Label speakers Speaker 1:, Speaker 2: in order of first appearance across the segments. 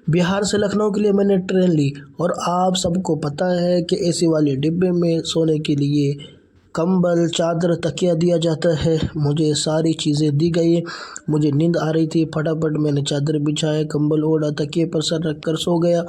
Speaker 1: بہار سے لکھنؤ کے لیے میں نے ٹرین لی اور آپ سب کو پتہ ہے کہ اے سی والے ڈبے میں سونے کے لیے کمبل، چادر، تکیہ دیا جاتا ہے۔ مجھے ساری چیزیں دی گئی۔ مجھے نیند آ رہی تھی، پھٹافٹ میں نے چادر بچھایا، کمبل اوڑھا، تکیے پر سر رکھ کر سو گیا۔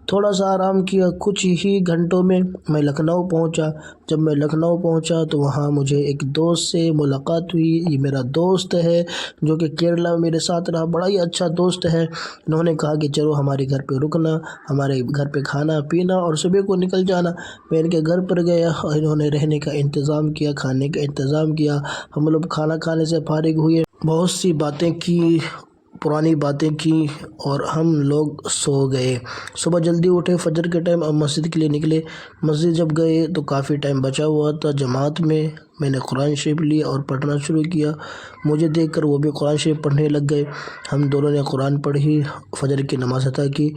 Speaker 1: تھوڑا سا آرام کیا، کچھ ہی گھنٹوں میں میں لکھنؤ پہنچا۔ جب میں لکھنؤ پہنچا تو وہاں مجھے ایک دوست سے ملاقات ہوئی۔ یہ میرا دوست ہے جو کہ کیرلا میں میرے ساتھ رہا، بڑا ہی اچھا دوست ہے۔ انہوں نے کہا کہ چلو ہمارے گھر پہ رکنا، ہمارے گھر پہ کھانا پینا اور صبح کو نکل جانا۔ میں ان کے گھر پر گیا اور انہوں نے رہنے کا انتظام کیا، کھانے کا انتظام کیا۔ ہم لوگ کھانا کھانے سے فارغ ہوئے، بہت سی باتیں کی، پرانی باتیں کی اور ہم لوگ سو گئے۔ صبح جلدی اٹھے، فجر کے ٹائم اب مسجد کے لیے نکلے۔ مسجد جب گئے تو کافی ٹائم بچا ہوا تھا جماعت میں نے قرآن شریف لیا اور پڑھنا شروع کیا۔ مجھے دیکھ کر وہ بھی قرآن شریف پڑھنے لگ گئے۔ ہم دونوں نے قرآن پڑھی، فجر کی نماز ادا کی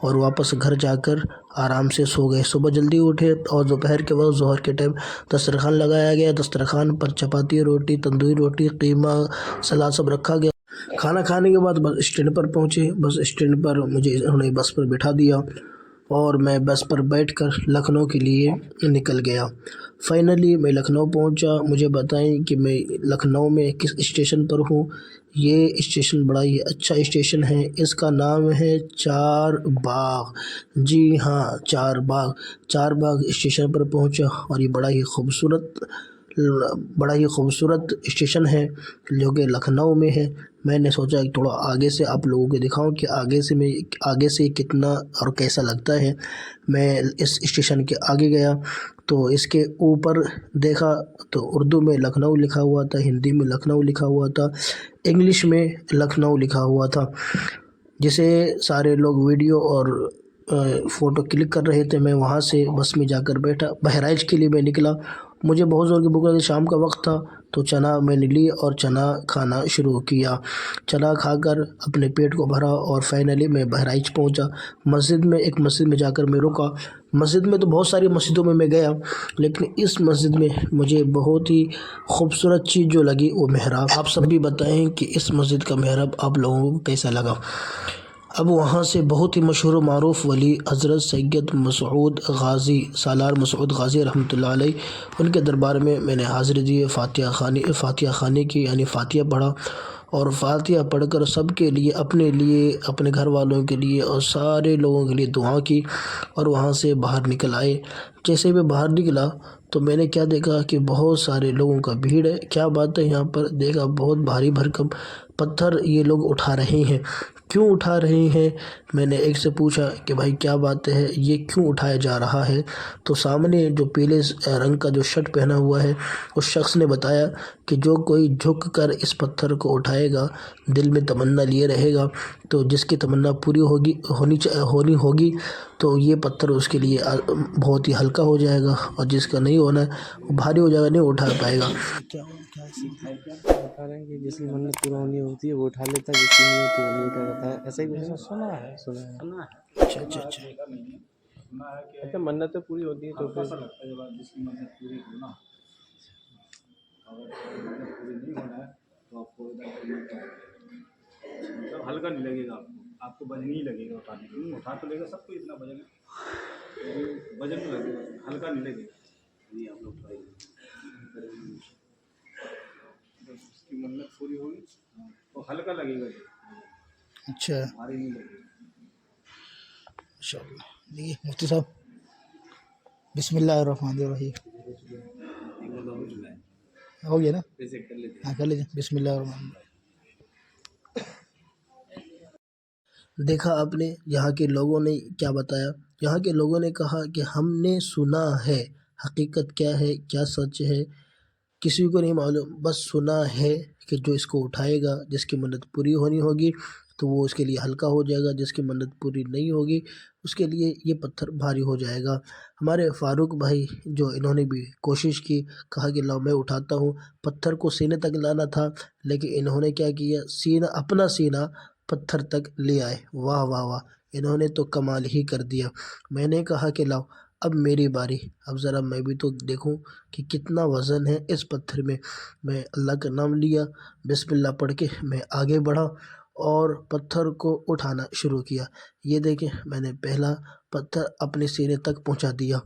Speaker 1: اور واپس گھر جا کر آرام سے سو گئے۔ صبح جلدی اٹھے اور دوپہر کے وقت ظہر کے ٹائم دسترخوان لگایا گیا۔ دسترخوان پر چپاتی، روٹی، تندوری روٹی، قیمہ، سلاد سب رکھا گیا۔ کھانا کھانے کے بعد بس اسٹینڈ پر پہنچے۔ بس اسٹینڈ پر مجھے انہوں نے بس پر بٹھا دیا اور میں بس پر بیٹھ کر لکھنؤ کے لیے نکل گیا۔ فائنلی میں لکھنؤ پہنچا۔ مجھے بتائیں کہ میں لکھنؤ میں کس اسٹیشن پر ہوں۔ یہ اسٹیشن بڑا ہی اچھا اسٹیشن ہے، اس کا نام ہے چار باغ۔ جی ہاں، چار باغ۔ چار باغ اسٹیشن پر پہنچا اور یہ بڑا ہی خوبصورت اسٹیشن ہے جو کہ لکھنؤ میں ہے۔ میں نے سوچا کہ تھوڑا آگے سے آپ لوگوں کو دکھاؤں کہ آگے سے کتنا اور کیسا لگتا ہے۔ میں اس اسٹیشن کے آگے گیا تو اس کے اوپر دیکھا تو اردو میں لکھنؤ لکھا ہوا تھا، ہندی میں لکھنؤ لکھا ہوا تھا، انگلش میں لکھنؤ لکھا ہوا تھا، جسے سارے لوگ ویڈیو اور فوٹو کلک کر رہے تھے۔ میں وہاں سے بس میں جا کر بیٹھا، بہرائچ کے لیے میں نکلا۔ مجھے بہت زور کی بھوک لگی، شام کا وقت تھا تو چنا میں نے لی اور چنا کھانا شروع کیا۔ چنا کھا کر اپنے پیٹ کو بھرا اور فائنلی میں بہرائچ پہنچا۔ ایک مسجد میں جا کر میں رکا۔ مسجد میں تو بہت ساری مسجدوں میں گیا، لیکن اس مسجد میں مجھے بہت ہی خوبصورت چیز جو لگی وہ محراب۔ آپ سب بھی بتائیں کہ اس مسجد کا محراب آپ لوگوں کو کیسا لگا۔ اب وہاں سے بہت ہی مشہور و معروف ولی حضرت سید مسعود غازی، سالار مسعود غازی رحمۃ اللہ علیہ، ان کے دربار میں نے حاضری دی، فاتحہ خوانی کی، یعنی فاتحہ پڑھا اور فاتحہ پڑھ کر سب کے لیے، اپنے لیے، اپنے گھر والوں کے لیے اور سارے لوگوں کے لیے دعا کی اور وہاں سے باہر نکل آئے۔ جیسے میں باہر نکلا تو میں نے کیا دیکھا کہ بہت سارے لوگوں کا بھیڑ ہے۔ کیا بات ہے، یہاں پر دیکھا بہت بھاری بھرکم پتھر یہ لوگ اٹھا رہے ہیں۔ کیوں اٹھا رہے ہیں؟ میں نے ایک سے پوچھا کہ بھائی کیا بات ہے، یہ کیوں اٹھایا جا رہا ہے؟ تو سامنے جو پیلے رنگ کا جو شرٹ پہنا ہوا ہے اس شخص نے بتایا کہ جو کوئی جھک کر اس پتھر کو اٹھائے گا، دل میں تمنا لیے رہے گا، تو جس کی تمنا پوری ہونی ہوگی تو یہ پتھر اس کے لیے بہت ہی ہلکا ہو جائے گا، اور جس کا نہیں ہونا ہے وہ بھاری ہو جائے گا، نہیں اٹھا پائے گا۔
Speaker 2: بتا رہے ہیں کہ جس کی منت پورا ہونی ہوتی ہے وہ اٹھا لیتا ہے، جس کی نہیں ہوتی وہ نہیں اٹھا لیتا ہے، ایسا ہی کچھ سنا ہے۔ اچھا، منتیں پوری ہوتی ہیں تو پھر
Speaker 3: جس کی منت پوری ہونا، اگر منت پوری نہیں ہونا ہے تو آپ کو مطلب ہلکا نہیں لگے گا، آپ کو وزن ہی لگے گا اٹھانے کے لیے۔ اٹھا تو لے گا، سب کو اتنا وزن ہے، وزن نہیں لگے گا، ہلکا نہیں لگے گا۔ یہ آپ لوگ ٹرائی کریں، اس کی منت پوری ہوگی تو ہلکا لگے گا،
Speaker 1: اچھا،
Speaker 3: بھاری نہیں لگے گا۔
Speaker 1: دیکھیے مفتی صاحب، بسم اللہ الرحمن الرحیم، ہو گیا نا؟ ہاں کر لیجیے، بسم اللہ الرحمن الرحیم۔ دیکھا آپ نے یہاں کے لوگوں نے کیا بتایا۔ یہاں کے لوگوں نے کہا کہ ہم نے سنا ہے، حقیقت کیا ہے، کیا سچ ہے، کسی کو نہیں معلوم، بس سنا ہے کہ جو اس کو اٹھائے گا، جس کی منت پوری ہونی ہوگی تو وہ اس کے لیے ہلکا ہو جائے گا، جس کی منت پوری نہیں ہوگی اس کے لیے یہ پتھر بھاری ہو جائے گا۔ ہمارے فاروق بھائی جو انہوں نے بھی کوشش کی، کہا کہ لاؤ میں اٹھاتا ہوں، پتھر کو سینے تک لانا تھا، لیکن انہوں نے کیا کیا، اپنا سینہ پتھر تک لے آئے۔ واہ واہ واہ، انہوں نے تو کمال ہی کر دیا۔ میں نے کہا کہ لاؤ اب میری باری، اب ذرا میں بھی تو دیکھوں کہ کتنا وزن ہے اس پتھر میں۔ میں اللہ کا نام لیا، بسم اللہ پڑھ کے میں آگے بڑھا اور پتھر کو اٹھانا شروع کیا۔ یہ دیکھیں میں نے پہلا پتھر اپنے سینے تک پہنچا دیا۔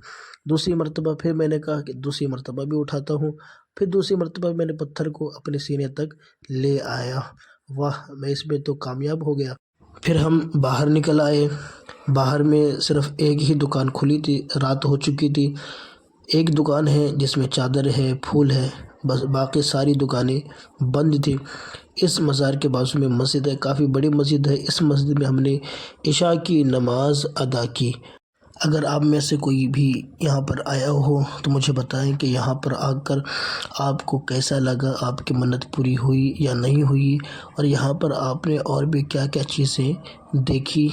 Speaker 1: دوسری مرتبہ پھر میں نے کہا کہ دوسری مرتبہ بھی اٹھاتا ہوں۔ پھر دوسری مرتبہ میں نے پتھر کو اپنے سینے تک لے آیا۔ واہ، میں اس میں تو کامیاب ہو گیا۔ پھر ہم باہر نکل آئے۔ باہر میں صرف ایک ہی دکان کھلی تھی، رات ہو چکی تھی۔ ایک دکان ہے جس میں چادر ہے، پھول ہے، بس باقی ساری دکانیں بند تھی۔ اس مزار کے بازو میں مسجد ہے، کافی بڑی مسجد ہے۔ اس مسجد میں ہم نے عشاء کی نماز ادا کی۔ اگر آپ میں سے کوئی بھی یہاں پر آیا ہو تو مجھے بتائیں کہ یہاں پر آ کر آپ کو کیسا لگا، آپ کی منت پوری ہوئی یا نہیں ہوئی، اور یہاں پر آپ نے اور بھی کیا کیا چیزیں دیکھی